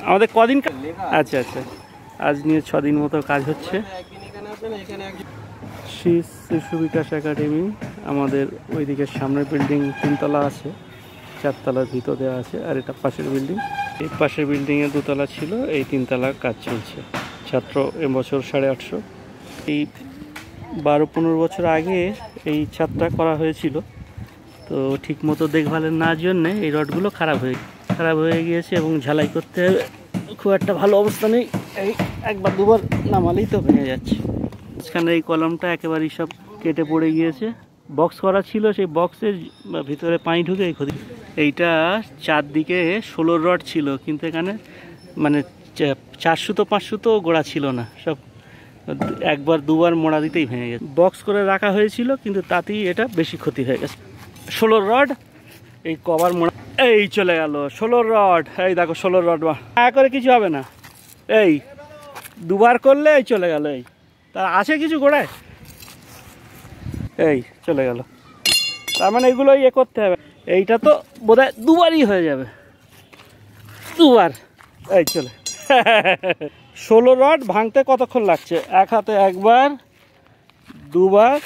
আমাদের কদিন আচ্ছা আচ্ছা, আজ নিয়ে 6 দিন মতো কাজ হচ্ছে। শ্রী শিশু বিকাশ একাডেমি আমাদের ওইদিকে সামনের বিল্ডিং 3 তলা আছে, 4 তলার ভিতর দেওয়া আছে, আর এটা পাশের বিল্ডিং। এই পাশের বিল্ডিংয়ে 2 তলা ছিল, এই 3 তলার কাজ চলছে। ছাত্র এবছর 850। এই 12-15 বছর আগে এই ছাদটা করা হয়েছিল, তো ঠিক মতো দেখভালের না জন্যে এই রডগুলো খারাপ হয়ে গিয়েছে এবং ঝালাই করতে খুব একটা ভালো অবস্থা নেই। এই একবার দুবার নামালেই তো ভেঙে যাচ্ছে। মাঝখানে এই কলমটা একেবারেই সব কেটে পড়ে গিয়েছে। বক্স করা ছিল, সেই বক্সের ভিতরে পানি ঢুকে এই ক্ষতি। এইটা চারদিকে 16 রড ছিল, কিন্তু এখানে মানে 4 সুতো 5 সুতো গোড়া ছিল না, সব একবার দুবার মোড়া দিতেই ভেঙে গেছে। বক্স করে রাখা হয়েছিল, কিন্তু তাতেই এটা বেশি ক্ষতি হয়ে গেছে। 16 রড এই কভার মোড়া, এই চলে গেল 16 রড। এই দেখো 16 রড, করে কিছু হবে না। এই দুবার করলে এই চলে গেল। এই তার আছে কিছু গোড়ায়, এই চলে গেল। তার মানে এগুলো ইয়ে করতে হবে। এইটা তো বোধহয় দুবারই হয়ে যাবে, দুবার। এই চলে 16 রড ভাঙতে কতক্ষণ লাগছে? এক হাতে একবার দুবার।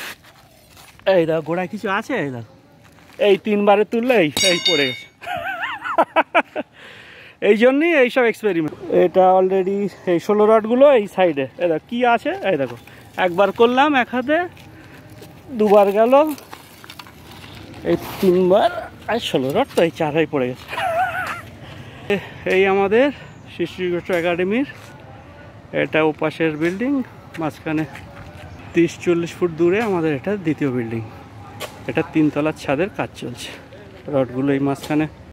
এই দেখো গোড়ায় কিছু আছে, এই দেখো এই 3বারে তুললে এই পড়ে গেছে। এই জন্যই এইসব এক্সপেরিমেন্ট। এটা অলরেডি এই 16 রডগুলো এই সাইডে, এই দেখো কী আছে, এই দেখো একবার করলাম এক হাতে, দুবার গেল, এই 3বার, আর 16 রড তো এই 4 পড়ে গেছে। এই আমাদের শিশু বিকাশ একাডেমির, এটা ওপাশের বিল্ডিং, মাঝখানে 30-40 ফুট দূরে আমাদের এটা দ্বিতীয় বিল্ডিং। এটা 3 তলার ছাদের কাজ চলছে, রডগুলো এই মাঝখানে